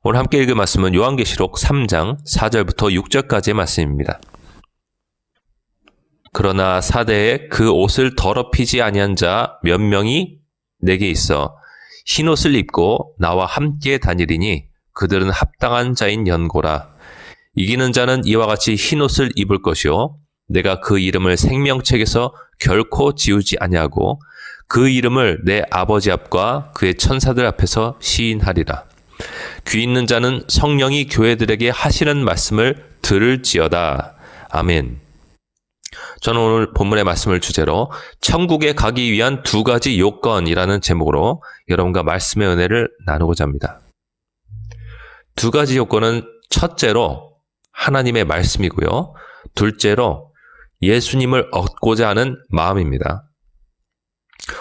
오늘 함께 읽을 말씀은 요한계시록 3장 4절부터 6절까지의 말씀입니다. 그러나 사대에 그 옷을 더럽히지 아니한 자 몇 명이 내게 있어 흰옷을 입고 나와 함께 다니리니 그들은 합당한 자인 연고라. 이기는 자는 이와 같이 흰옷을 입을 것이요 내가 그 이름을 생명책에서 결코 지우지 아니하고 그 이름을 내 아버지 앞과 그의 천사들 앞에서 시인하리라. 귀 있는 자는 성령이 교회들에게 하시는 말씀을 들을지어다. 아멘. 저는 오늘 본문의 말씀을 주제로 천국에 가기 위한 2가지 요건이라는 제목으로 여러분과 말씀의 은혜를 나누고자 합니다. 2가지 요건은 첫째로 하나님의 말씀이고요. 둘째로 예수님을 얻고자 하는 마음입니다.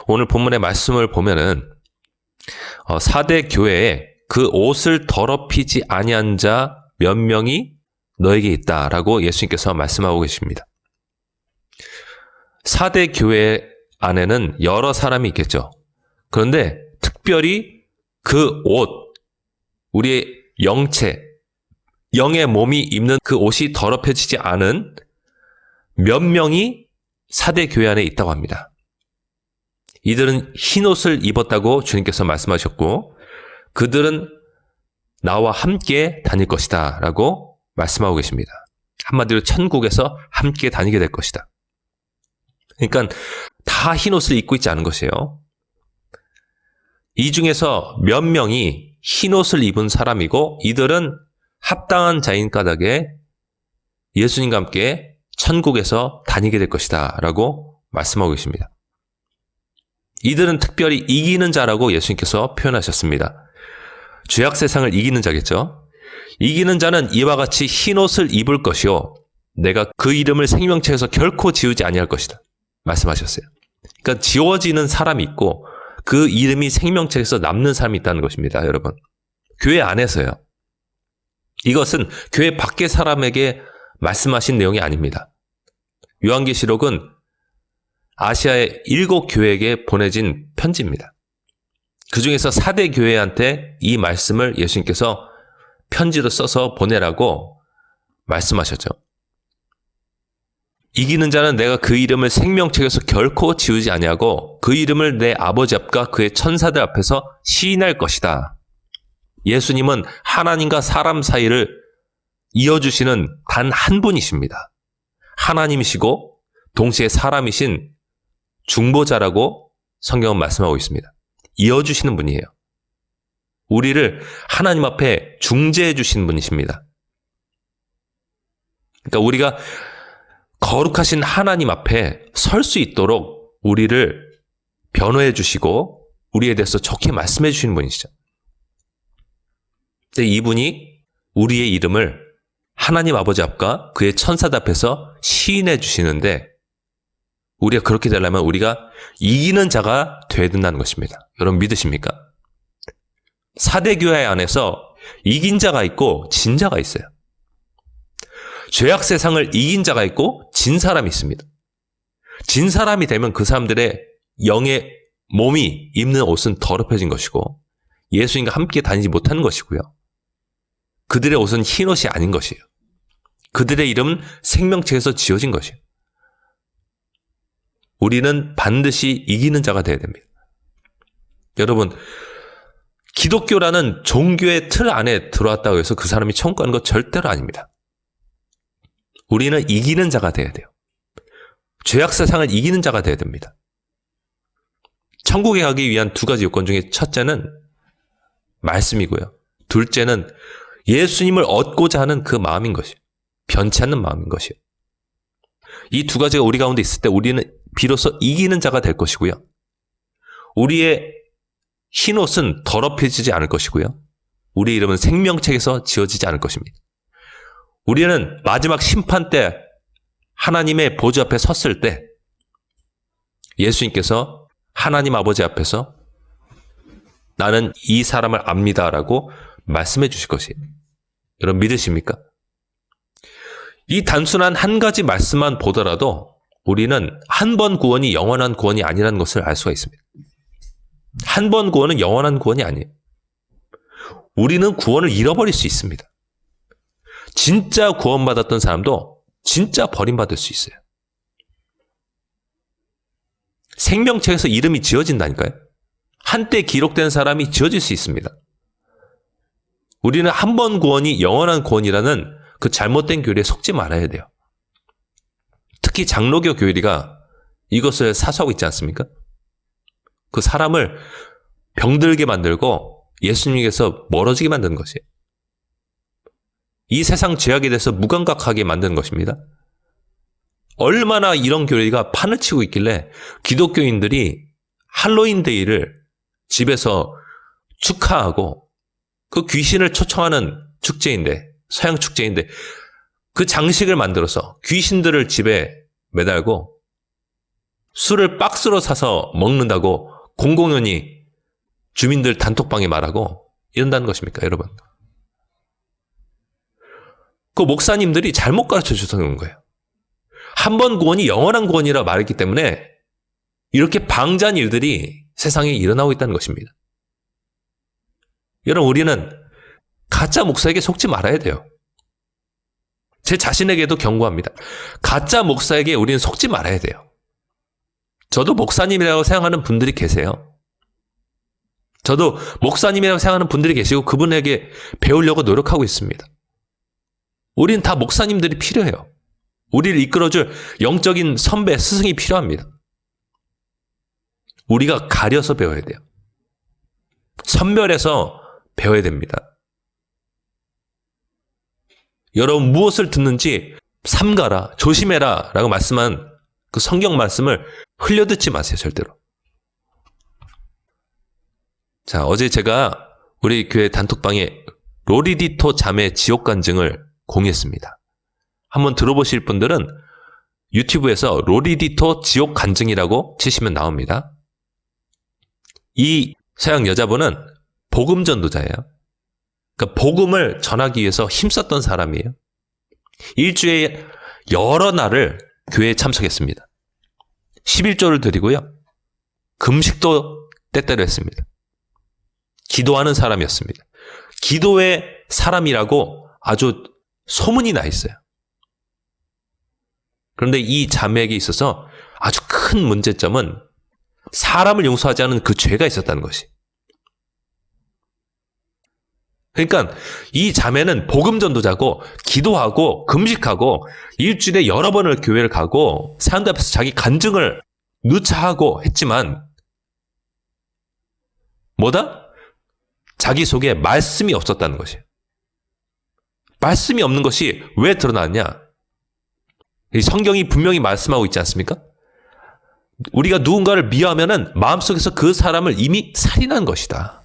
오늘 본문의 말씀을 보면은 사대 교회에 그 옷을 더럽히지 아니한 자 몇 명이 너에게 있다라고 예수님께서 말씀하고 계십니다. 사대 교회 안에는 여러 사람이 있겠죠. 그런데 특별히 그 옷, 우리의 영체, 영의 몸이 입는 그 옷이 더럽혀지지 않은 몇 명이 사대 교회 안에 있다고 합니다. 이들은 흰 옷을 입었다고 주님께서 말씀하셨고 그들은 나와 함께 다닐 것이다 라고 말씀하고 계십니다. 한마디로 천국에서 함께 다니게 될 것이다. 그러니까 다 흰 옷을 입고 있지 않은 것이에요. 이 중에서 몇 명이 흰 옷을 입은 사람이고 이들은 합당한 자인 까닭에 예수님과 함께 천국에서 다니게 될 것이다 라고 말씀하고 계십니다. 이들은 특별히 이기는 자라고 예수님께서 표현하셨습니다. 죄악 세상을 이기는 자겠죠. 이기는 자는 이와 같이 흰 옷을 입을 것이요 내가 그 이름을 생명책에서 결코 지우지 아니할 것이다 말씀하셨어요. 그러니까 지워지는 사람이 있고 그 이름이 생명책에서 남는 사람이 있다는 것입니다. 여러분, 교회 안에서요. 이것은 교회 밖의 사람에게 말씀하신 내용이 아닙니다. 요한계시록은 아시아의 7교회에게 보내진 편지입니다. 그 중에서 사대 교회한테 이 말씀을 예수님께서 편지로 써서 보내라고 말씀하셨죠. 이기는 자는 내가 그 이름을 생명책에서 결코 지우지 아니하고 그 이름을 내 아버지 앞과 그의 천사들 앞에서 시인할 것이다. 예수님은 하나님과 사람 사이를 이어주시는 단 한 분이십니다. 하나님이시고 동시에 사람이신 중보자라고 성경은 말씀하고 있습니다. 이어주시는 분이에요. 우리를 하나님 앞에 중재해 주신 분이십니다. 그러니까 우리가 거룩하신 하나님 앞에 설 수 있도록 우리를 변호해 주시고 우리에 대해서 좋게 말씀해 주시는 분이시죠. 근데 이분이 우리의 이름을 하나님 아버지 앞과 그의 천사들 앞에서 시인해 주시는데 우리가 그렇게 되려면 우리가 이기는 자가 되어야 된다는 것입니다. 여러분 믿으십니까? 사대교회 안에서 이긴 자가 있고 진 자가 있어요. 죄악 세상을 이긴 자가 있고 진 사람이 있습니다. 진 사람이 되면 그 사람들의 영의 몸이 입는 옷은 더럽혀진 것이고 예수님과 함께 다니지 못하는 것이고요. 그들의 옷은 흰 옷이 아닌 것이에요. 그들의 이름은 생명책에서 지어진 것이에요. 우리는 반드시 이기는 자가 되어야 됩니다. 여러분, 기독교라는 종교의 틀 안에 들어왔다고 해서 그 사람이 천국 가는 것 절대로 아닙니다. 우리는 이기는 자가 되어야 돼요. 죄악 세상을 이기는 자가 되어야 됩니다. 천국에 가기 위한 2가지 요건 중에 첫째는 말씀이고요. 둘째는 예수님을 얻고자 하는 그 마음인 것이에요. 변치 않는 마음인 것이에요. 이 2가지가 우리 가운데 있을 때 우리는 비로소 이기는 자가 될 것이고요. 우리의 흰옷은 더럽혀지지 않을 것이고요. 우리의 이름은 생명책에서 지어지지 않을 것입니다. 우리는 마지막 심판 때 하나님의 보좌 앞에 섰을 때 예수님께서 하나님 아버지 앞에서 나는 이 사람을 압니다라고 말씀해 주실 것이에요. 여러분 믿으십니까? 이 단순한 한 가지 말씀만 보더라도 우리는 한 번 구원이 영원한 구원이 아니라는 것을 알 수가 있습니다. 한 번 구원은 영원한 구원이 아니에요. 우리는 구원을 잃어버릴 수 있습니다. 진짜 구원받았던 사람도 진짜 버림받을 수 있어요. 생명책에서 이름이 지어진다니까요. 한때 기록된 사람이 지어질 수 있습니다. 우리는 한 번 구원이 영원한 구원이라는 그 잘못된 교리에 속지 말아야 돼요. 특히 장로교 교리가 이것을 사수하고 있지 않습니까? 그 사람을 병들게 만들고 예수님께서 멀어지게 만드는 것이에요. 이 세상 죄악에 대해서 무감각하게 만드는 것입니다. 얼마나 이런 교리가 판을 치고 있길래 기독교인들이 할로윈 데이를 집에서 축하하고 그 귀신을 초청하는 축제인데, 서양 축제인데 그 장식을 만들어서 귀신들을 집에 매달고 술을 박스로 사서 먹는다고 공공연히 주민들 단톡방에 말하고 이런다는 것입니까, 여러분? 그 목사님들이 잘못 가르쳐 주는 거예요. 한 번 구원이 영원한 구원이라 말했기 때문에 이렇게 방자한 일들이 세상에 일어나고 있다는 것입니다. 여러분, 우리는 가짜 목사에게 속지 말아야 돼요. 제 자신에게도 경고합니다. 가짜 목사에게 우리는 속지 말아야 돼요. 저도 목사님이라고 생각하는 분들이 계세요. 저도 목사님이라고 생각하는 분들이 계시고 그분에게 배우려고 노력하고 있습니다. 우린 다 목사님들이 필요해요. 우리를 이끌어줄 영적인 선배, 스승이 필요합니다. 우리가 가려서 배워야 돼요. 선별해서 배워야 됩니다. 여러분, 무엇을 듣는지 삼가라, 조심해라 라고 말씀한 그 성경 말씀을 흘려듣지 마세요, 절대로. 자, 어제 제가 우리 교회 단톡방에 로리디토 자매 지옥 간증을 공유했습니다. 한번 들어보실 분들은 유튜브에서 로리디토 지옥 간증이라고 치시면 나옵니다. 이 서양 여자분은 복음 전도자예요. 그러니까 복음을 전하기 위해서 힘썼던 사람이에요. 일주일에 여러 날을 교회에 참석했습니다. 11조를 드리고요. 금식도 때때로 했습니다. 기도하는 사람이었습니다. 기도의 사람이라고 아주 소문이 나 있어요. 그런데 이 자매에게 있어서 아주 큰 문제점은 사람을 용서하지 않은 그 죄가 있었다는 것이. 그러니까 이 자매는 복음 전도자고 기도하고 금식하고 일주일에 여러 번을 교회를 가고 사람들 앞에서 자기 간증을 누차하고 했지만 뭐다? 자기 속에 말씀이 없었다는 것이에요. 말씀이 없는 것이 왜 드러났냐? 이 성경이 분명히 말씀하고 있지 않습니까? 우리가 누군가를 미워하면은 마음속에서 그 사람을 이미 살인한 것이다.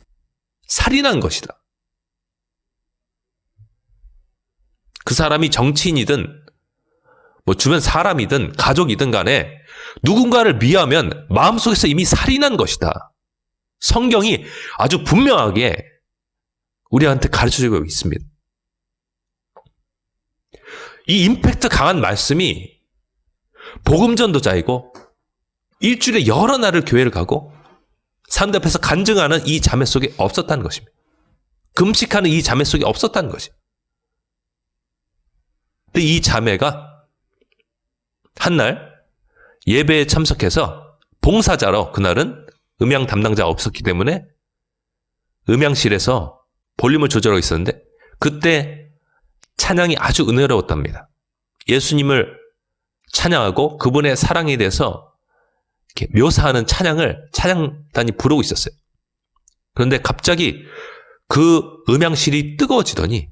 살인한 것이다. 그 사람이 정치인이든 뭐 주변 사람이든 가족이든 간에 누군가를 미워하면 마음속에서 이미 살인한 것이다. 성경이 아주 분명하게 우리한테 가르쳐주고 있습니다. 이 임팩트 강한 말씀이 복음 전도자이고 일주일에 여러 날을 교회를 가고 사람들 앞에서 간증하는 이 자매 속에 없었다는 것입니다. 금식하는 이 자매 속에 없었다는 것입니다. 근데 이 자매가 한날 예배에 참석해서 봉사자로, 그날은 음향 담당자가 없었기 때문에 음향실에서 볼륨을 조절하고 있었는데 그때 찬양이 아주 은혜로웠답니다. 예수님을 찬양하고 그분의 사랑에 대해서 이렇게 묘사하는 찬양을 찬양단이 부르고 있었어요. 그런데 갑자기 그 음향실이 뜨거워지더니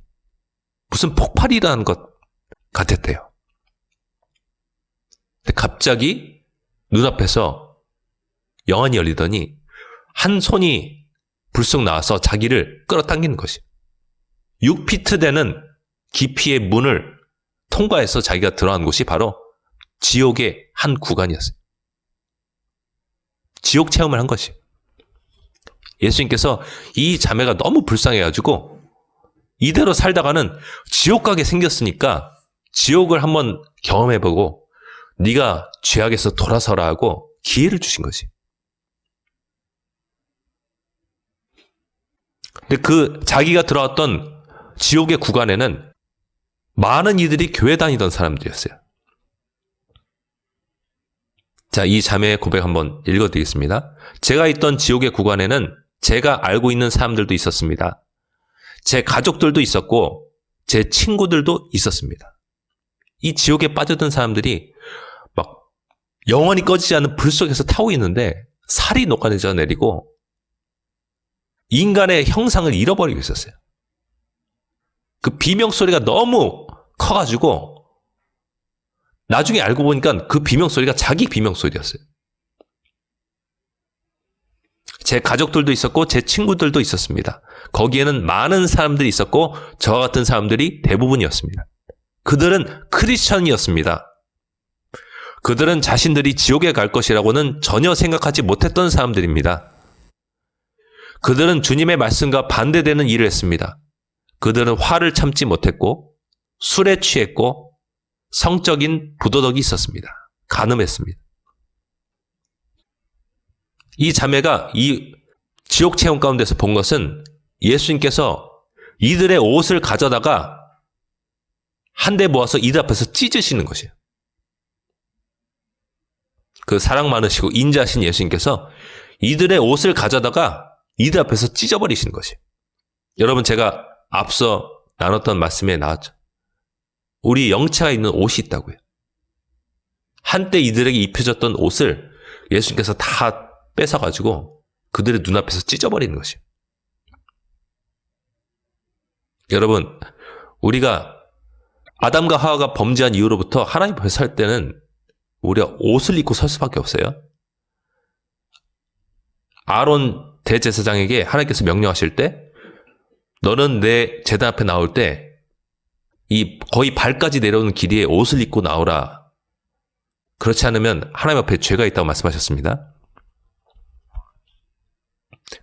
무슨 폭발이 일어난 것 같았대요. 근데 갑자기 눈앞에서 영안이 열리더니 한 손이 불쑥 나와서 자기를 끌어당기는 것이 6피트 되는 깊이의 문을 통과해서 자기가 들어간 곳이 바로 지옥의 한 구간이었어요. 지옥 체험을 한 것이. 예수님께서 이 자매가 너무 불쌍해가지고 이대로 살다가는 지옥 가게 생겼으니까 지옥을 한번 경험해보고 네가 죄악에서 돌아서라 하고 기회를 주신 것이. 근데 그 자기가 들어왔던 지옥의 구간에는 많은 이들이 교회 다니던 사람들이었어요. 자, 이 자매의 고백 한번 읽어드리겠습니다. 제가 있던 지옥의 구간에는 제가 알고 있는 사람들도 있었습니다. 제 가족들도 있었고 제 친구들도 있었습니다. 이 지옥에 빠져든 사람들이 막 영원히 꺼지지 않는 불 속에서 타고 있는데 살이 녹아내져 내리고 인간의 형상을 잃어버리고 있었어요. 그 비명소리가 너무 커가지고 나중에 알고 보니까 그 비명소리가 자기 비명소리였어요. 제 가족들도 있었고 제 친구들도 있었습니다. 거기에는 많은 사람들이 있었고 저와 같은 사람들이 대부분이었습니다. 그들은 크리스천이었습니다. 그들은 자신들이 지옥에 갈 것이라고는 전혀 생각하지 못했던 사람들입니다. 그들은 주님의 말씀과 반대되는 일을 했습니다. 그들은 화를 참지 못했고 술에 취했고 성적인 부도덕이 있었습니다. 간음했습니다. 이 자매가 이 지옥 체험 가운데서 본 것은 예수님께서 이들의 옷을 가져다가 한 대 모아서 이들 앞에서 찢으시는 것이에요. 그 사랑 많으시고 인자하신 예수님께서 이들의 옷을 가져다가 이들 앞에서 찢어버리시는 것이에요. 여러분, 제가 앞서 나눴던 말씀에 나왔죠. 우리 영체가 있는 옷이 있다고요. 한때 이들에게 입혀졌던 옷을 예수님께서 다 뺏어가지고 그들의 눈앞에서 찢어버리는 것이에요. 여러분, 우리가 아담과 하와가 범죄한 이후로부터 하나님 앞에 설 때는 우리가 옷을 입고 설 수밖에 없어요. 아론 대제사장에게 하나님께서 명령하실 때 너는 내 제단 앞에 나올 때 이 거의 발까지 내려오는 길이에 옷을 입고 나오라. 그렇지 않으면 하나님 앞에 죄가 있다고 말씀하셨습니다.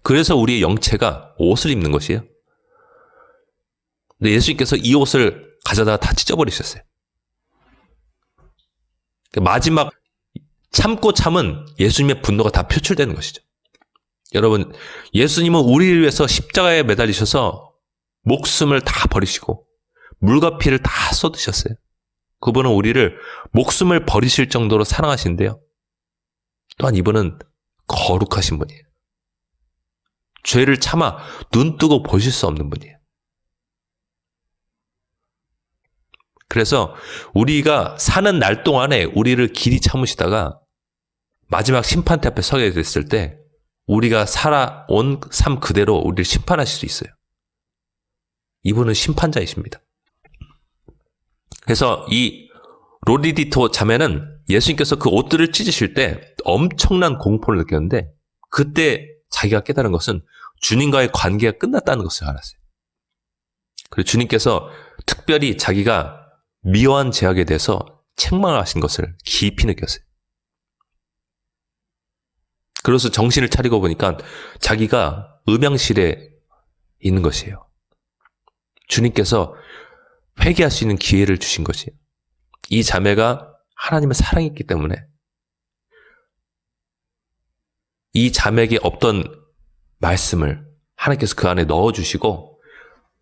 그래서 우리의 영체가 옷을 입는 것이에요. 근데 예수님께서 이 옷을 가져다가 다 찢어버리셨어요. 마지막 참고 참은 예수님의 분노가 다 표출되는 것이죠. 여러분, 예수님은 우리를 위해서 십자가에 매달리셔서 목숨을 다 버리시고 물과 피를 다 쏟으셨어요. 그분은 우리를 목숨을 버리실 정도로 사랑하신데요. 또한 이분은 거룩하신 분이에요. 죄를 참아 눈 뜨고 보실 수 없는 분이에요. 그래서 우리가 사는 날 동안에 우리를 길이 참으시다가 마지막 심판대 앞에 서게 됐을 때 우리가 살아온 삶 그대로 우리를 심판하실 수 있어요. 이분은 심판자이십니다. 그래서 이 로디디토 자매는 예수님께서 그 옷들을 찢으실 때 엄청난 공포를 느꼈는데 그때 자기가 깨달은 것은 주님과의 관계가 끝났다는 것을 알았어요. 그리고 주님께서 특별히 자기가 미워한 죄악에 대해서 책망하신 것을 깊이 느꼈어요. 그래서 정신을 차리고 보니까 자기가 음양실에 있는 것이에요. 주님께서 회개할 수 있는 기회를 주신 것이에요. 이 자매가 하나님을 사랑했기 때문에 이 자매에게 없던 말씀을 하나님께서 그 안에 넣어주시고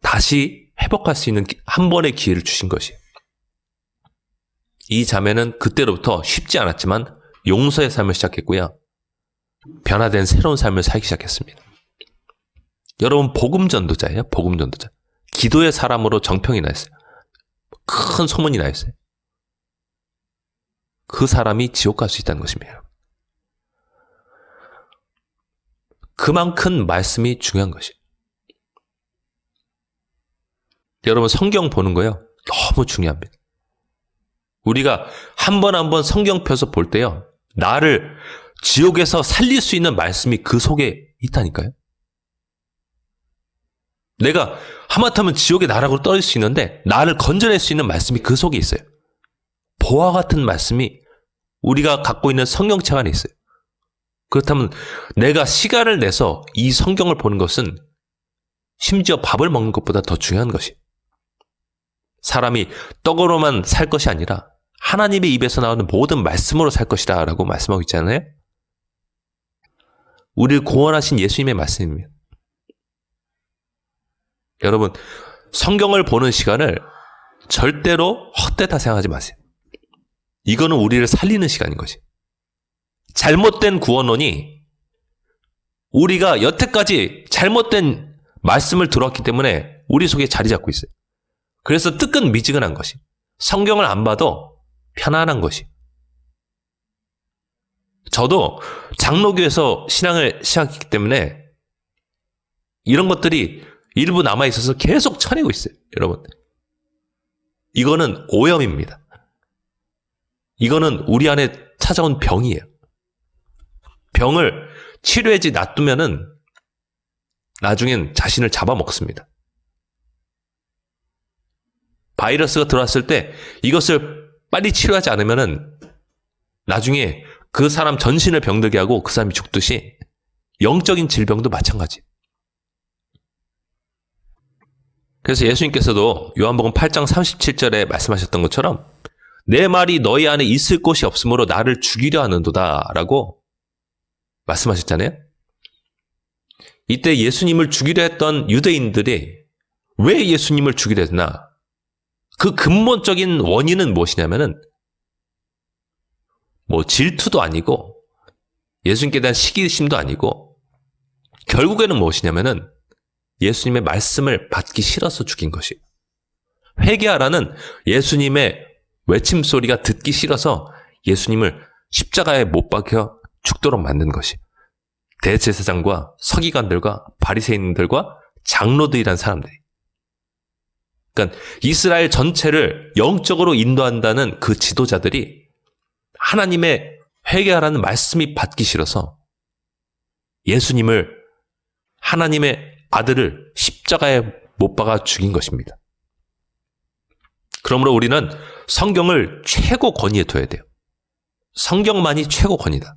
다시 회복할 수 있는 한 번의 기회를 주신 것이에요. 이 자매는 그때로부터 쉽지 않았지만 용서의 삶을 시작했고요. 변화된 새로운 삶을 살기 시작했습니다. 여러분, 복음 전도자예요. 복음 전도자. 기도의 사람으로 정평이 나 있어요. 큰 소문이 나 있어요. 그 사람이 지옥 갈 수 있다는 것입니다. 그만큼 말씀이 중요한 것이에요. 여러분, 성경 보는 거요. 너무 중요합니다. 우리가 한 번 한 번 성경 펴서 볼 때요. 나를 지옥에서 살릴 수 있는 말씀이 그 속에 있다니까요. 내가 하마터면 지옥의 나락으로 떨어질 수 있는데 나를 건져낼 수 있는 말씀이 그 속에 있어요. 보화 같은 말씀이 우리가 갖고 있는 성경책 안에 있어요. 그렇다면 내가 시간을 내서 이 성경을 보는 것은 심지어 밥을 먹는 것보다 더 중요한 것이에요. 사람이 떡으로만 살 것이 아니라 하나님의 입에서 나오는 모든 말씀으로 살 것이다 라고 말씀하고 있잖아요. 우리를 구원하신 예수님의 말씀입니다. 여러분, 성경을 보는 시간을 절대로 헛되다 생각하지 마세요. 이거는 우리를 살리는 시간인 것이. 잘못된 구원론이 우리가 여태까지 잘못된 말씀을 들었기 때문에 우리 속에 자리 잡고 있어요. 그래서 뜨끈미지근한 것이. 성경을 안 봐도 편안한 것이. 저도 장로교에서 신앙을 시작했기 때문에 이런 것들이 일부 남아있어서 계속 쳐내고 있어요. 여러분, 이거는 오염입니다. 이거는 우리 안에 찾아온 병이에요. 병을 치료해지 놔두면은 나중엔 자신을 잡아먹습니다. 바이러스가 들어왔을 때 이것을 빨리 치료하지 않으면은 나중에 그 사람 전신을 병들게 하고 그 사람이 죽듯이 영적인 질병도 마찬가지. 그래서 예수님께서도 요한복음 8장 37절에 말씀하셨던 것처럼 내 말이 너희 안에 있을 곳이 없으므로 나를 죽이려 하는도다 라고 말씀하셨잖아요. 이때 예수님을 죽이려 했던 유대인들이 왜 예수님을 죽이려 했나? 그 근본적인 원인은 무엇이냐면은 질투도 아니고 예수님께 대한 시기심도 아니고 결국에는 무엇이냐면은 예수님의 말씀을 받기 싫어서 죽인 것이에요. 회개하라는 예수님의 외침소리가 듣기 싫어서 예수님을 십자가에 못 박혀 죽도록 만든 것이. 대제사장과 서기관들과 바리새인들과 장로들이란 사람들이. 그러니까 이스라엘 전체를 영적으로 인도한다는 그 지도자들이 하나님의 회개하라는 말씀이 받기 싫어서 예수님을, 하나님의 아들을 십자가에 못 박아 죽인 것입니다. 그러므로 우리는 성경을 최고 권위에 둬야 돼요. 성경만이 최고 권위다.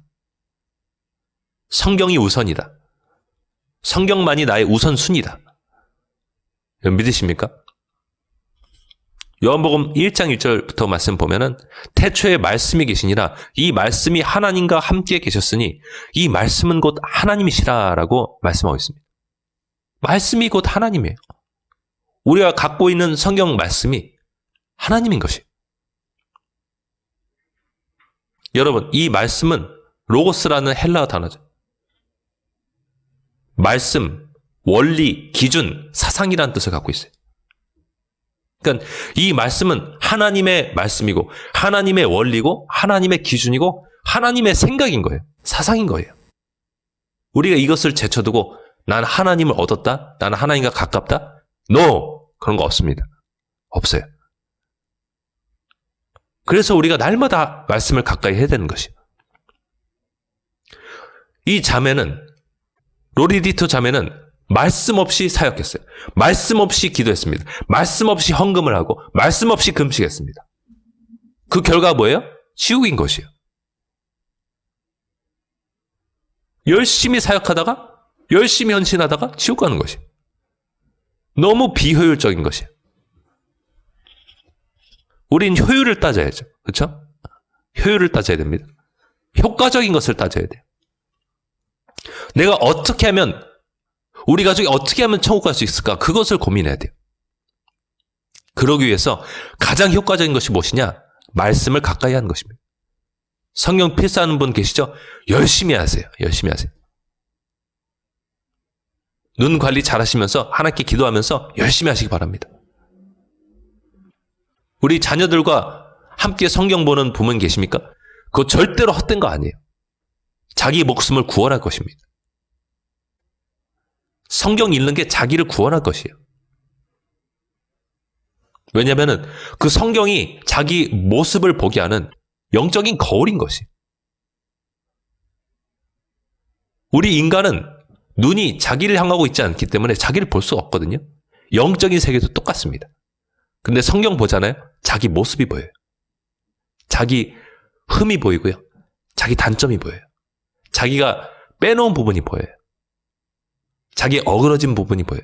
성경이 우선이다. 성경만이 나의 우선순위다. 믿으십니까? 요한복음 1장 1절부터 말씀 보면은 태초에 말씀이 계시니라 이 말씀이 하나님과 함께 계셨으니 이 말씀은 곧 하나님이시라라고 말씀하고 있습니다. 말씀이 곧 하나님이에요. 우리가 갖고 있는 성경 말씀이 하나님인 것이. 여러분, 이 말씀은 로고스라는 헬라어 단어죠. 말씀, 원리, 기준, 사상이라는 뜻을 갖고 있어요. 그러니까 이 말씀은 하나님의 말씀이고 하나님의 원리고 하나님의 기준이고 하나님의 생각인 거예요. 사상인 거예요. 우리가 이것을 제쳐두고 난 하나님을 얻었다? 나는 하나님과 가깝다? No! 그런 거 없습니다. 없어요. 그래서 우리가 날마다 말씀을 가까이 해야 되는 것이에요. 이 자매는, 로리디토 자매는 말씀 없이 사역했어요. 말씀 없이 기도했습니다. 말씀 없이 헌금을 하고 말씀 없이 금식했습니다. 그 결과가 뭐예요? 지옥인 것이에요. 열심히 사역하다가 열심히 헌신하다가 지옥 가는 것이에요. 너무 비효율적인 것이에요. 우린 효율을 따져야죠. 그렇죠? 효율을 따져야 됩니다. 효과적인 것을 따져야 돼요. 내가 어떻게 하면, 우리 가족이 어떻게 하면 천국 갈 수 있을까? 그것을 고민해야 돼요. 그러기 위해서 가장 효과적인 것이 무엇이냐? 말씀을 가까이 하는 것입니다. 성경 필사하는 분 계시죠? 열심히 하세요. 열심히 하세요. 눈 관리 잘 하시면서 하나님께 기도하면서 열심히 하시기 바랍니다. 우리 자녀들과 함께 성경 보는 부모님 계십니까? 그거 절대로 헛된 거 아니에요. 자기 목숨을 구원할 것입니다. 성경 읽는 게 자기를 구원할 것이에요. 왜냐하면 그 성경이 자기 모습을 보게 하는 영적인 거울인 것이에요. 우리 인간은 눈이 자기를 향하고 있지 않기 때문에 자기를 볼 수가 없거든요. 영적인 세계도 똑같습니다. 근데 성경 보잖아요. 자기 모습이 보여요. 자기 흠이 보이고요. 자기 단점이 보여요. 자기가 빼놓은 부분이 보여요. 자기의 어그러진 부분이 보여요.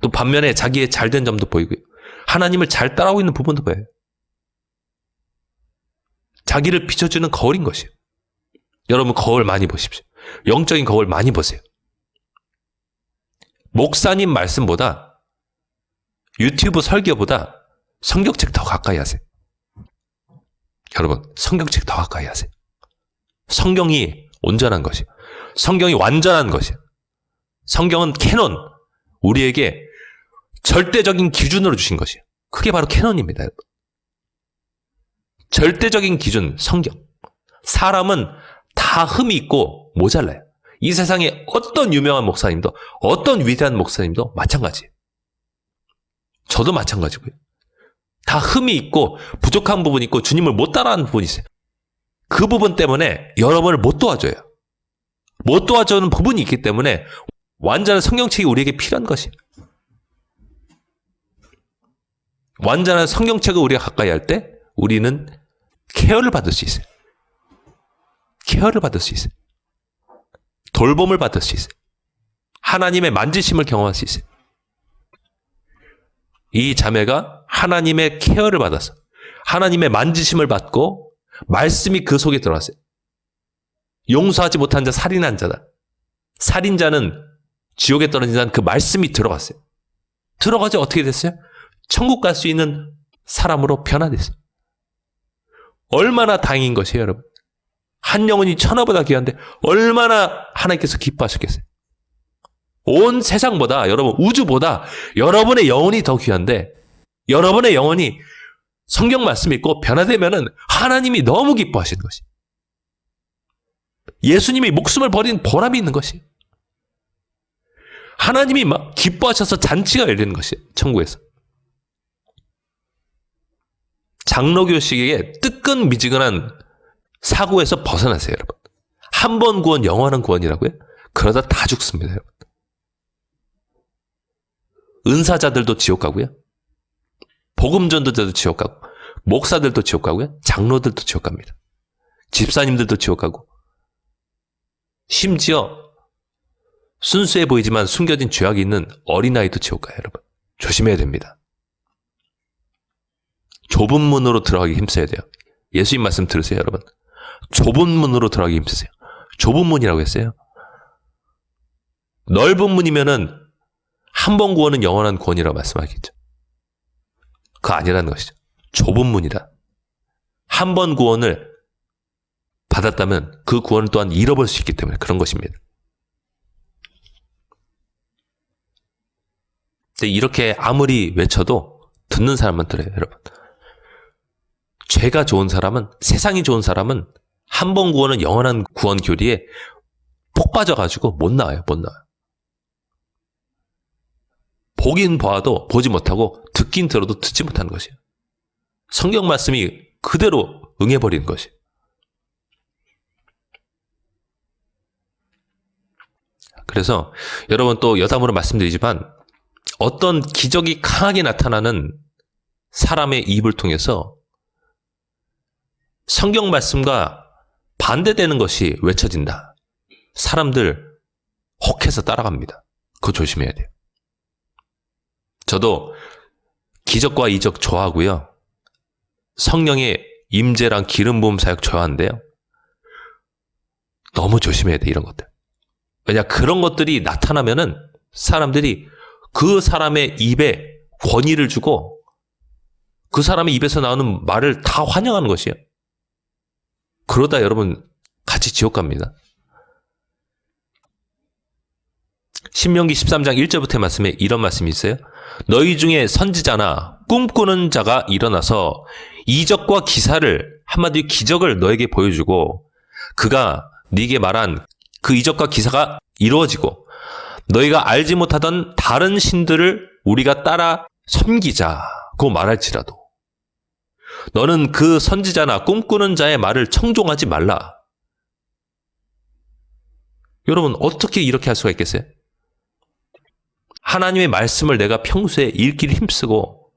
또 반면에 자기의 잘된 점도 보이고요. 하나님을 잘 따라오고 있는 부분도 보여요. 자기를 비춰주는 거울인 것이에요. 여러분 거울 많이 보십시오. 영적인 거울 많이 보세요. 목사님 말씀보다 유튜브 설교보다 성경책 더 가까이 하세요. 여러분, 성경책 더 가까이 하세요. 성경이 온전한 것이에요. 성경이 완전한 것이에요. 성경은 캐논, 우리에게 절대적인 기준으로 주신 것이에요. 그게 바로 캐논입니다. 여러분. 절대적인 기준, 성경. 사람은 다 흠이 있고 모자라요. 이 세상에 어떤 유명한 목사님도, 어떤 위대한 목사님도 마찬가지예요. 저도 마찬가지고요. 다 흠이 있고 부족한 부분이 있고 주님을 못 따라하는 부분이 있어요. 그 부분 때문에 여러분을 못 도와줘요. 못 도와주는 부분이 있기 때문에 완전한 성경책이 우리에게 필요한 것이에요. 완전한 성경책을 우리가 가까이 할 때 우리는 케어를 받을 수 있어요. 케어를 받을 수 있어요. 돌봄을 받을 수 있어요. 하나님의 만지심을 경험할 수 있어요. 이 자매가 하나님의 케어를 받아서 하나님의 만지심을 받고 말씀이 그 속에 들어갔어요. 용서하지 못한 자 살인한 자다. 살인자는 지옥에 떨어진 자는 그 말씀이 들어갔어요. 들어가서 어떻게 됐어요? 천국 갈 수 있는 사람으로 변화됐어요. 얼마나 다행인 것이에요, 여러분. 한 영혼이 천하보다 귀한데 얼마나 하나님께서 기뻐하셨겠어요. 온 세상보다, 여러분, 우주보다 여러분의 영혼이 더 귀한데 여러분의 영혼이 성경 말씀 읽고 변화되면은 하나님이 너무 기뻐하시는 것이. 예수님이 목숨을 버린 보람이 있는 것이. 하나님이 막 기뻐하셔서 잔치가 열리는 것이에요. 천국에서. 장로교식의 뜨끈미지근한 사고에서 벗어나세요, 여러분. 한 번 구원, 영원한 구원이라고요? 그러다 다 죽습니다, 여러분. 은사자들도 지옥 가고요. 복음 전도자도 지옥 가고, 목사들도 지옥 가고요. 장로들도 지옥 갑니다. 집사님들도 지옥 가고. 심지어 순수해 보이지만 숨겨진 죄악이 있는 어린아이도 지옥 가요, 여러분. 조심해야 됩니다. 좁은 문으로 들어가기 힘써야 돼요. 예수님 말씀 들으세요, 여러분. 좁은 문으로 들어가기 힘쓰세요. 좁은 문이라고 했어요. 넓은 문이면은 한 번 구원은 영원한 구원이라고 말씀하겠죠. 그거 아니라는 것이죠. 좁은 문이다. 한 번 구원을 받았다면 그 구원을 또한 잃어버릴 수 있기 때문에 그런 것입니다. 근데 이렇게 아무리 외쳐도 듣는 사람만 들어요, 여러분. 죄가 좋은 사람은, 세상이 좋은 사람은 한 번 구원은 영원한 구원 교리에 폭 빠져가지고 못 나와요, 못 나와요. 보긴 봐도 보지 못하고 듣긴 들어도 듣지 못하는 것이에요. 성경 말씀이 그대로 응해버리는 것이에요. 그래서 여러분 또 여담으로 말씀드리지만 어떤 기적이 강하게 나타나는 사람의 입을 통해서 성경 말씀과 반대되는 것이 외쳐진다. 사람들 혹해서 따라갑니다. 그거 조심해야 돼요. 저도 기적과 이적 좋아하고요. 성령의 임재랑 기름 부음 사역 좋아하는데요. 너무 조심해야 돼, 이런 것들. 왜냐, 그런 것들이 나타나면은 사람들이 그 사람의 입에 권위를 주고 그 사람의 입에서 나오는 말을 다 환영하는 것이에요. 그러다 여러분 같이 지옥 갑니다. 신명기 13장 1절부터의 말씀에 이런 말씀이 있어요. 너희 중에 선지자나 꿈꾸는 자가 일어나서 이적과 기사를, 한마디로 기적을 너에게 보여주고 그가 네게 말한 그 이적과 기사가 이루어지고 너희가 알지 못하던 다른 신들을 우리가 따라 섬기자고 말할지라도 너는 그 선지자나 꿈꾸는 자의 말을 청종하지 말라. 여러분 어떻게 이렇게 할 수가 있겠어요? 하나님의 말씀을 내가 평소에 읽기를 힘쓰고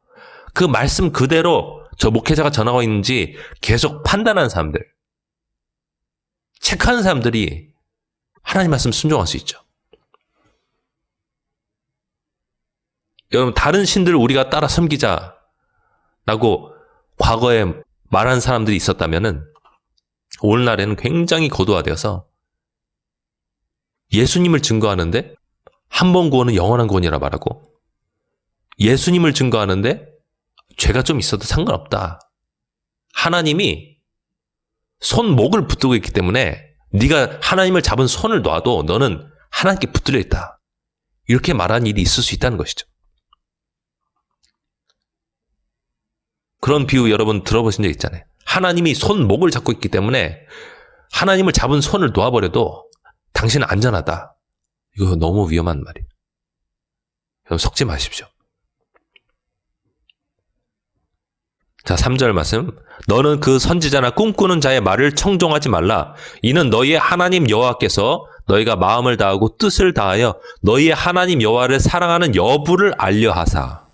그 말씀 그대로 저 목회자가 전하고 있는지 계속 판단하는 사람들, 체크하는 사람들이 하나님 말씀 순종할 수 있죠. 여러분 다른 신들을 우리가 따라 섬기자라고 과거에 말한 사람들이 있었다면은 오늘날에는 굉장히 고도화되어서 예수님을 증거하는데 한 번 구원은 영원한 구원이라 말하고 예수님을 증거하는데 죄가 좀 있어도 상관없다. 하나님이 손목을 붙들고 있기 때문에 네가 하나님을 잡은 손을 놔도 너는 하나님께 붙들려 있다. 이렇게 말하는 일이 있을 수 있다는 것이죠. 그런 비유 여러분 들어보신 적 있잖아요. 하나님이 손목을 잡고 있기 때문에 하나님을 잡은 손을 놓아버려도 당신은 안전하다. 이거 너무 위험한 말이에요. 여러분 속지 마십시오. 자, 3절 말씀. 너는 그 선지자나 꿈꾸는 자의 말을 청종하지 말라. 이는 너희의 하나님 여호와께서 너희가 마음을 다하고 뜻을 다하여 너희의 하나님 여호와를 사랑하는 여부를 알려하사.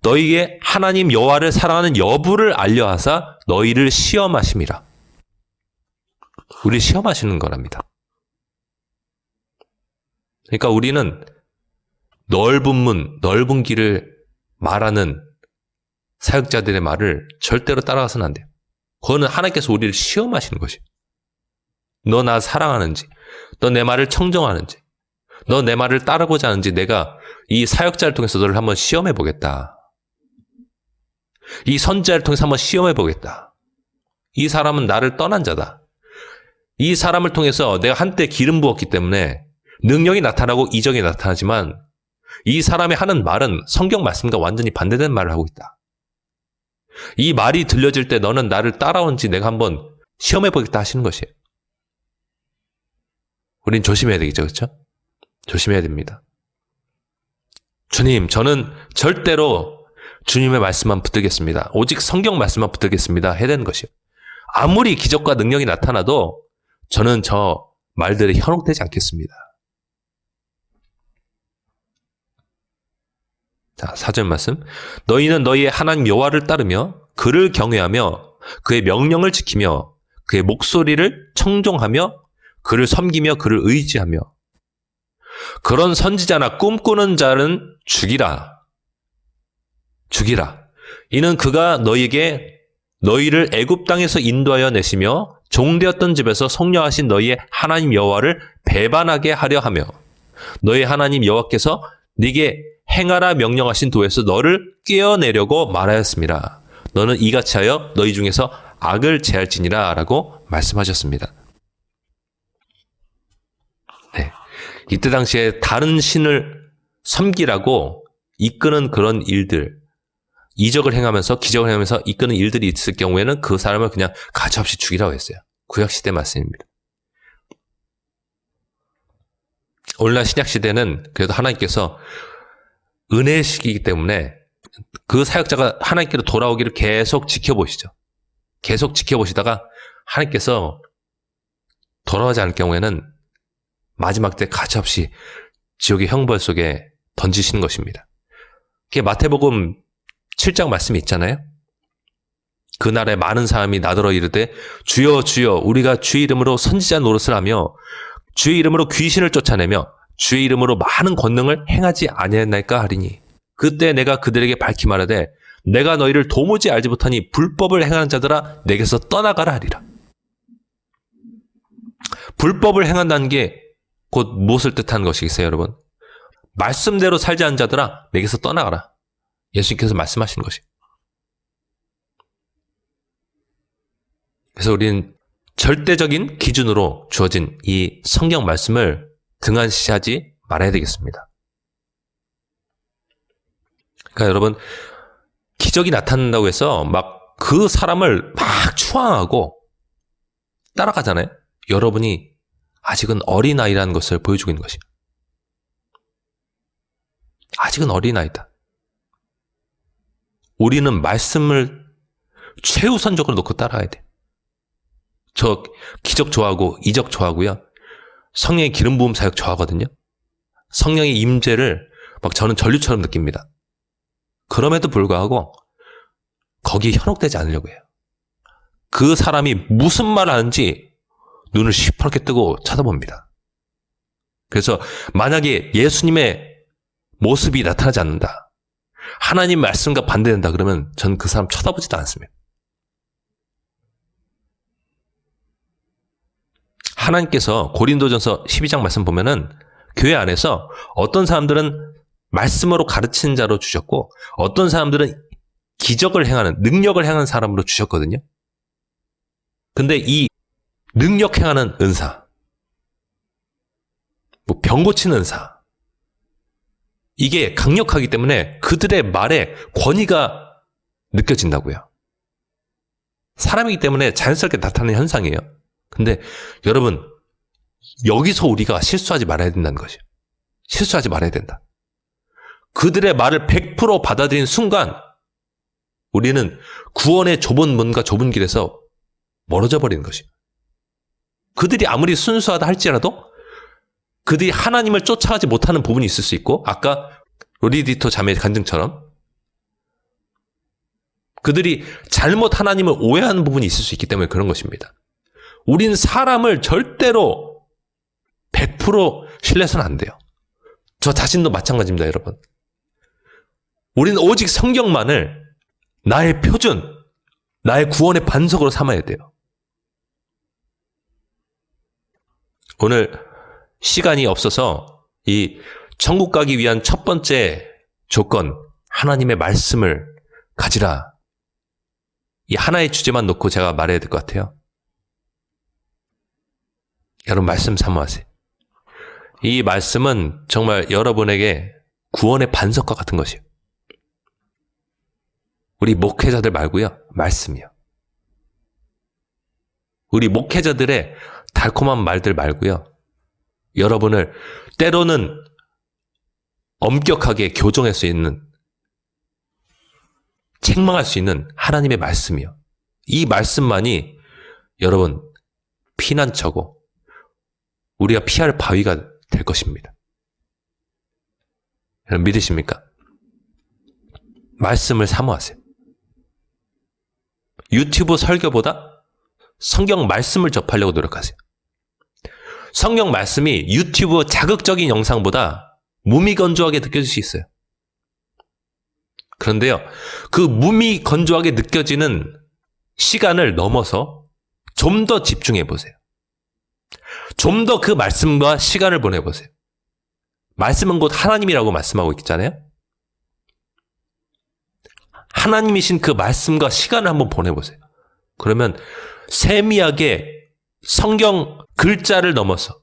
너희의 하나님 여호와를 사랑하는 여부를 알려하사 너희를 시험하심이라. 우리 시험하시는 거랍니다. 그러니까 우리는 넓은 문, 넓은 길을 말하는 사역자들의 말을 절대로 따라가서는 안 돼요. 그거는 하나님께서 우리를 시험하시는 것이에요. 너 나 사랑하는지, 너 내 말을 청정하는지, 너 내 말을 따르고자 하는지 내가 이 사역자를 통해서 너를 한번 시험해 보겠다. 이 선지자를 통해서 한번 시험해 보겠다. 이 사람은 나를 떠난 자다. 이 사람을 통해서 내가 한때 기름 부었기 때문에 능력이 나타나고 이적이 나타나지만 이 사람이 하는 말은 성경 말씀과 완전히 반대된 말을 하고 있다. 이 말이 들려질 때 너는 나를 따라오는지 내가 한번 시험해 보겠다 하시는 것이에요. 우린 조심해야 되겠죠, 그렇죠? 조심해야 됩니다. 주님, 저는 절대로 주님의 말씀만 붙들겠습니다. 오직 성경 말씀만 붙들겠습니다. 해야 되는 것이에요. 아무리 기적과 능력이 나타나도 저는 저 말들에 현혹되지 않겠습니다. 자, 4절 말씀. 너희는 너희의 하나님 여호와를 따르며 그를 경외하며 그의 명령을 지키며 그의 목소리를 청종하며 그를 섬기며 그를 의지하며 그런 선지자나 꿈꾸는 자는 죽이라. 죽이라. 이는 그가 너희에게 너희를 애굽 땅에서 인도하여 내시며 종되었던 집에서 성령하신 너희의 하나님 여호와를 배반하게 하려 하며 너희 하나님 여호와께서 네게 행하라 명령하신 도에서 너를 꿰어내려고 말하였습니다. 너는 이같이 하여 너희 중에서 악을 제할지니라 라고 말씀하셨습니다. 네. 이때 당시에 다른 신을 섬기라고 이끄는 그런 일들, 이적을 행하면서 기적을 행하면서 이끄는 일들이 있을 경우에는 그 사람을 그냥 가차없이 죽이라고 했어요. 구약시대 말씀입니다. 오늘날 신약시대는 그래도 하나님께서 은혜의 시기이기 때문에 그 사역자가 하나님께로 돌아오기를 계속 지켜보시죠. 계속 지켜보시다가 하나님께서 돌아오지 않을 경우에는 마지막 때 가차없이 지옥의 형벌 속에 던지시는 것입니다. 그게 마태복음 7장 말씀이 있잖아요. 그날에 많은 사람이 나더러 이르되 주여 주여 우리가 주의 이름으로 선지자 노릇을 하며 주의 이름으로 귀신을 쫓아내며 주의 이름으로 많은 권능을 행하지 아니했나이까 하리니 그때 내가 그들에게 밝히 말하되 내가 너희를 도무지 알지 못하니 불법을 행하는 자들아 내게서 떠나가라 하리라. 불법을 행한다는 게 곧 무엇을 뜻하는 것이겠어요, 여러분? 말씀대로 살지 않은 자들아 내게서 떠나가라. 예수님께서 말씀하시는 것이. 그래서 우리는 절대적인 기준으로 주어진 이 성경 말씀을 등한시하지 말아야 되겠습니다. 그러니까 여러분, 기적이 나타난다고 해서 막 그 사람을 막 추앙하고 따라가잖아요. 여러분이 아직은 어린아이라는 것을 보여주고 있는 것이에요. 아직은 어린아이다. 우리는 말씀을 최우선적으로 놓고 따라가야 돼. 저 기적 좋아하고 이적 좋아하고요. 성령의 기름 부음 사역 좋아하거든요. 성령의 임재를 막 저는 전류처럼 느낍니다. 그럼에도 불구하고 거기에 현혹되지 않으려고 해요. 그 사람이 무슨 말을 하는지 눈을 시퍼렇게 뜨고 쳐다봅니다. 그래서 만약에 예수님의 모습이 나타나지 않는다. 하나님 말씀과 반대된다 그러면 전 그 사람 쳐다보지도 않습니다. 하나님께서 고린도전서 12장 말씀 보면은 교회 안에서 어떤 사람들은 말씀으로 가르치는 자로 주셨고 어떤 사람들은 기적을 행하는, 능력을 행하는 사람으로 주셨거든요. 근데 이 능력 행하는 은사, 뭐 병 고치는 은사, 이게 강력하기 때문에 그들의 말에 권위가 느껴진다고요. 사람이기 때문에 자연스럽게 나타나는 현상이에요. 근데 여러분, 여기서 우리가 실수하지 말아야 된다는 것이에요. 실수하지 말아야 된다. 그들의 말을 100% 받아들인 순간 우리는 구원의 좁은 문과 좁은 길에서 멀어져 버리는 것이에요. 그들이 아무리 순수하다 할지라도 그들이 하나님을 쫓아가지 못하는 부분이 있을 수 있고, 아까 로디디토 자매 간증처럼 그들이 잘못 하나님을 오해하는 부분이 있을 수 있기 때문에 그런 것입니다. 우리는 사람을 절대로 100% 신뢰해서는 안 돼요. 저 자신도 마찬가지입니다, 여러분. 우리는 오직 성경만을 나의 표준, 나의 구원의 반석으로 삼아야 돼요. 오늘 시간이 없어서 이 천국 가기 위한 첫 번째 조건, 하나님의 말씀을 가지라. 이 하나의 주제만 놓고 제가 말해야 될 것 같아요. 여러분, 말씀 사모하세요. 이 말씀은 정말 여러분에게 구원의 반석과 같은 것이에요. 우리 목회자들 말고요, 말씀이요. 우리 목회자들의 달콤한 말들 말고요, 여러분을 때로는 엄격하게 교정할 수 있는, 책망할 수 있는 하나님의 말씀이요. 이 말씀만이 여러분 피난처고 우리가 피할 바위가 될 것입니다. 여러분 믿으십니까? 말씀을 사모하세요. 유튜브 설교보다 성경 말씀을 접하려고 노력하세요. 성경 말씀이 유튜브 자극적인 영상보다 무미건조하게 느껴질 수 있어요. 그런데요, 그 무미건조하게 느껴지는 시간을 넘어서 좀 더 집중해 보세요. 좀 더 그 말씀과 시간을 보내보세요. 말씀은 곧 하나님이라고 말씀하고 있잖아요. 하나님이신 그 말씀과 시간을 한번 보내보세요. 그러면 세미하게 성경 글자를 넘어서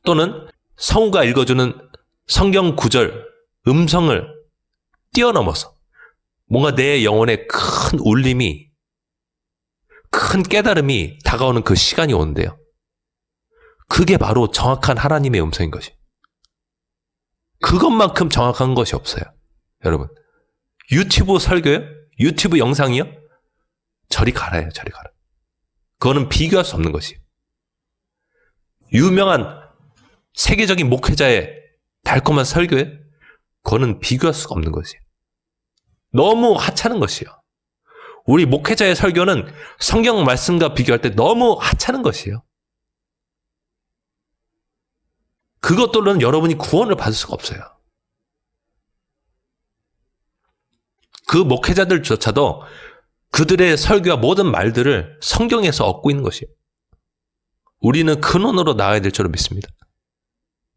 또는 성우가 읽어주는 성경 구절, 음성을 뛰어넘어서 뭔가 내 영혼에 큰 울림이, 큰 깨달음이 다가오는 그 시간이 오는데요. 그게 바로 정확한 하나님의 음성인 것이. 그것만큼 정확한 것이 없어요. 여러분, 유튜브 설교요? 유튜브 영상이요? 저리 가라요, 저리 가라. 그거는 비교할 수 없는 것이에요. 유명한 세계적인 목회자의 달콤한 설교요? 그거는 비교할 수가 없는 것이에요. 너무 하찮은 것이에요. 우리 목회자의 설교는 성경 말씀과 비교할 때 너무 하찮은 것이에요. 그것들로는 여러분이 구원을 받을 수가 없어요. 그 목회자들조차도 그들의 설교와 모든 말들을 성경에서 얻고 있는 것이에요. 우리는 근원으로 나아가야 될 줄로 믿습니다.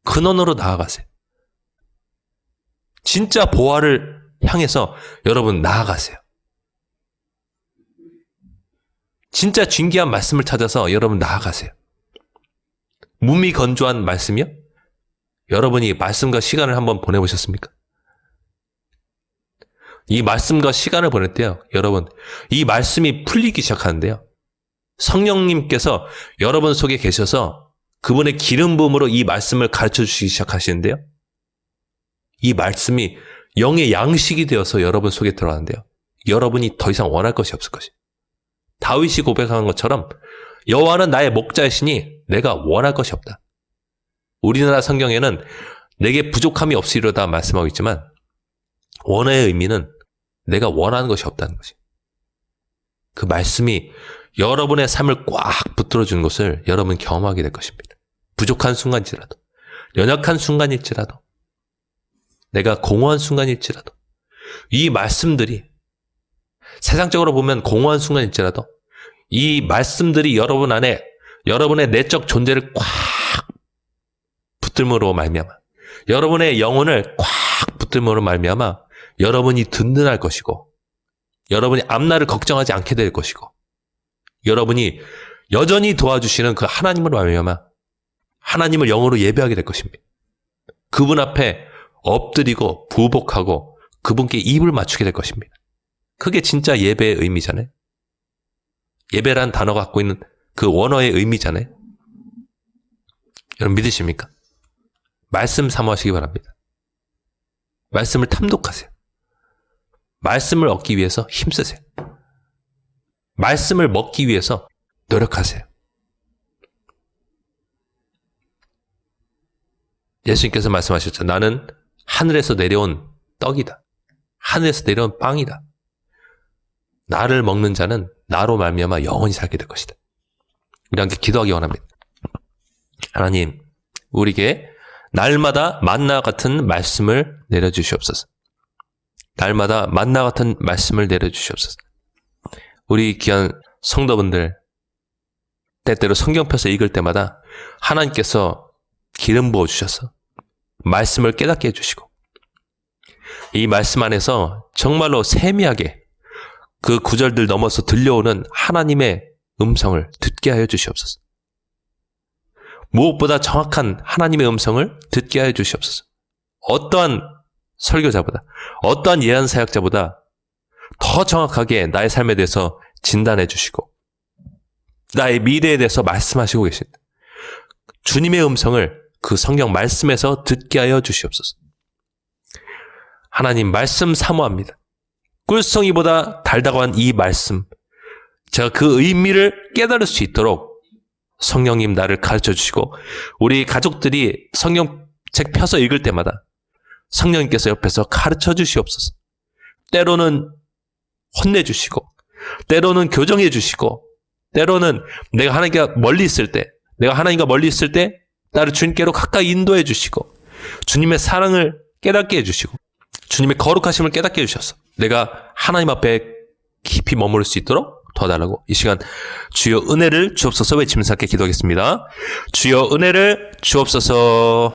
근원으로 나아가세요. 진짜 보화를 향해서 여러분 나아가세요. 진짜 진귀한 말씀을 찾아서 여러분 나아가세요. 무미건조한 말씀이요? 여러분이 말씀과 시간을 한번 보내보셨습니까? 이 말씀과 시간을 보낼 때요, 여러분, 이 말씀이 풀리기 시작하는데요. 성령님께서 여러분 속에 계셔서 그분의 기름 부음으로 이 말씀을 가르쳐 주시기 시작하시는데요. 이 말씀이 영의 양식이 되어서 여러분 속에 들어가는데요. 여러분이 더 이상 원할 것이 없을 것이에요. 다윗이 고백한 것처럼 여호와는 나의 목자이시니 내가 원할 것이 없다. 우리나라 성경에는 내게 부족함이 없으리로다 말씀하고 있지만 원어의 의미는 내가 원하는 것이 없다는 것이에요. 그 말씀이 여러분의 삶을 꽉 붙들어주는 것을 여러분 경험하게 될 것입니다. 부족한 순간일지라도, 연약한 순간일지라도, 내가 공허한 순간일지라도, 이 말씀들이 세상적으로 보면 공허한 순간일지라도 이 말씀들이 여러분 안에 여러분의 내적 존재를 꽉 붙들므로 말미암아, 여러분의 영혼을 꽉 붙들므로 말미암아 여러분이 든든할 것이고, 여러분이 앞날을 걱정하지 않게 될 것이고, 여러분이 여전히 도와주시는 그 하나님으로 말미암아 하나님을 영으로 예배하게 될 것입니다. 그분 앞에 엎드리고 부복하고 그분께 입을 맞추게 될 것입니다. 그게 진짜 예배의 의미잖아요. 예배란 단어가 갖고 있는 그 원어의 의미잖아요. 여러분 믿으십니까? 말씀 사모하시기 바랍니다. 말씀을 탐독하세요. 말씀을 얻기 위해서 힘쓰세요. 말씀을 먹기 위해서 노력하세요. 예수님께서 말씀하셨죠. 나는 하늘에서 내려온 떡이다. 하늘에서 내려온 빵이다. 나를 먹는 자는 나로 말미암아 영원히 살게 될 것이다. 우리 함께 기도하기 원합니다. 하나님, 우리에게 날마다 만나 같은 말씀을 내려주시옵소서. 날마다 만나 같은 말씀을 내려주시옵소서. 우리 귀한 성도분들, 때때로 성경 펴서 읽을 때마다 하나님께서 기름 부어주셔서 말씀을 깨닫게 해주시고, 이 말씀 안에서 정말로 세미하게 그 구절들 넘어서 들려오는 하나님의 음성을 듣게 하여 주시옵소서. 무엇보다 정확한 하나님의 음성을 듣게 하여 주시옵소서. 어떠한 설교자보다, 어떠한 예언 사역자보다 더 정확하게 나의 삶에 대해서 진단해 주시고 나의 미래에 대해서 말씀하시고 계신다. 주님의 음성을 그 성경 말씀에서 듣게 하여 주시옵소서. 하나님, 말씀 사모합니다. 꿀송이보다 달다고한 이 말씀, 제가 그 의미를 깨달을 수 있도록 성령님 나를 가르쳐 주시고, 우리 가족들이 성경책 펴서 읽을 때마다 성령님께서 옆에서 가르쳐 주시옵소서. 때로는 혼내주시고, 때로는 교정해 주시고, 때로는 내가 하나님과 멀리 있을 때 나를 주님께로 가까이 인도해 주시고, 주님의 사랑을 깨닫게 해주시고, 주님의 거룩하심을 깨닫게 해주셔서 내가 하나님 앞에 깊이 머무를 수 있도록 도와달라고 이 시간 주여 은혜를 주옵소서 외치면서 함께 기도하겠습니다. 주여 은혜를 주옵소서.